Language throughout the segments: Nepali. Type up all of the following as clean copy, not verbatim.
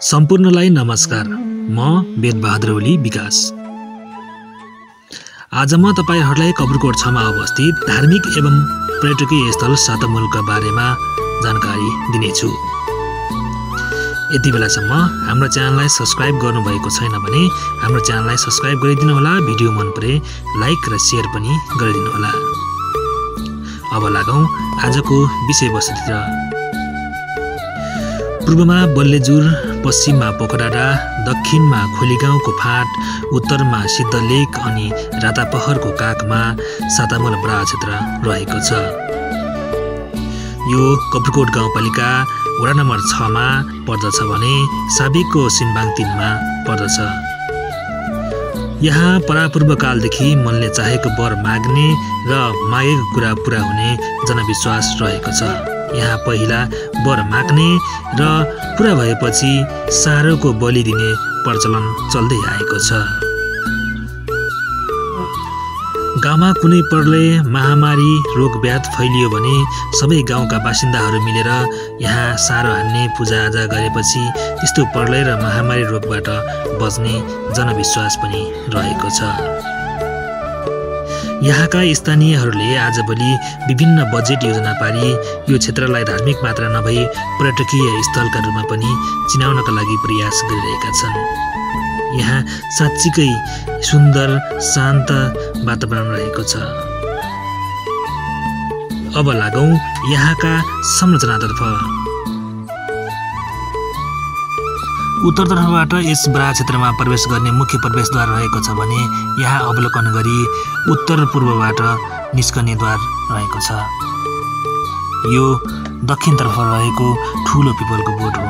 सम्पूर्णलाई नमस्कार। म वेदबहादुर ओली विकास। आज म तपाईहरुलाई कब्रकोट 6 मा अवस्थित धार्मिक एवं पर्यटकीय स्थल सातामूलका बारेमा जानकारी दिनेछु। यति बेलासम्म हाम्रो च्यानललाई सब्स्क्राइब गर्नुभएको छैन भने हाम्रो च्यानललाई सब्स्क्राइब गरिदिनु होला। भिडियो मन परे लाइक र शेयर पनि गरिदिनु होला। अब लागौं आजको विषयवस्तुतिर। पूर्वमा बल्लेजुर, पश्चिममा पोखराडा, दक्षिणमा खोलीगाउँको फाँट, उत्तरमा सिद्धलेक अनि रातापहरको काखमा सातामूल बराह क्षेत्र रहेको छ। यो कब्रकोट गाउँपालिका वडा नम्बर 6 मा पर्दछ भने साबिकको सिम्बाङ 3 मा पर्दछ। यहाँ परापूर्व कालदेखि मनले चाहेको वर माग्ने र मागेको कुरा पूरा हुने जनविश्वास रहेको छ। यहाँ पहिला वर माग्ने र पूरा भएपछि सारोको बलि दिने प्रचलन चल्दै आएको छ। गाउँमा कुनै प्रलय, महामारी, रोगब्याध फैलियो भने सबै गाउँका बासिन्दाहरू मिलेर यहाँ सारो हान्ने पूजाआजा गरेपछि त्यस्तो प्रलय र महामारी रोगबाट बच्ने जनविश्वास पनि रहेको छ। यहाँका स्थानीयहरूले आजभोलि विभिन्न बजेट योजना पारी यो क्षेत्रलाई धार्मिक मात्र नभई पर्यटकीय स्थलका रूपमा पनि चिनाउनका लागि प्रयास गरिरहेका छन्। यहाँ साँच्चीकै सुन्दर शान्त वातावरण रहेको छ। अब लागौं यहाँका संरचनातर्फ। उत्तरतर्फबाट यस बराह क्षेत्रमा प्रवेश गर्ने मुख्य प्रवेशद्वार रहेको छ भने यहाँ अवलोकन गरी उत्तर पूर्वबाट निस्कने द्वार रहेको छ। यो दक्षिणतर्फ रहेको ठूलो पिपलको बोट हो।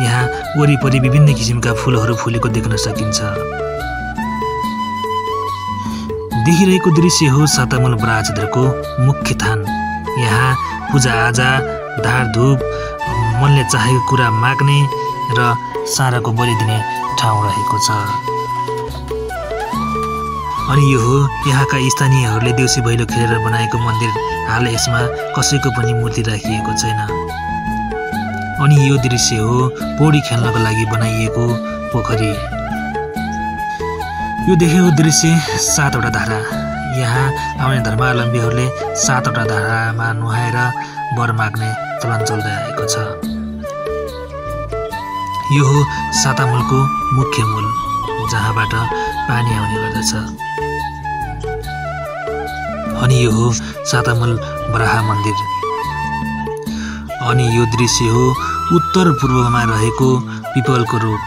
यहाँ वरिपरि विभिन्न किसिमका फूलहरू फुलेको देख्न सकिन्छ। देखिरहेको दृश्य हो सातामूल बराह क्षेत्रको मुख्य थान। यहाँ पूजाआजा, धारधुप, मनले चाहेको कुरा माग्ने र साराको बलि दिने ठाउँ रहेको छ। अनि यो हो यहाँका स्थानीयहरूले देउसी भैलो खेलेर बनाएको मन्दिर। हाल यसमा कसैको पनि मूर्ति राखिएको छैन। अनि यो दृश्य हो पौडी खेल्नको लागि बनाइएको पोखरी। यो देखेको दृश्य 7 वटा धारा। यहाँ आउने धर्मावलम्बीहरूले 7 वटा धारामा नुहाएर वर माग्ने चलन चल्दै आएको छ। यो हो सातामूलको मुख्य मूल, जहाँबाट पानी आउने गर्दछ। अनि यो हो सातामूल बराह मन्दिर। अनि यो दृश्य हो उत्तर पूर्वमा रहेको पिपलको रुख।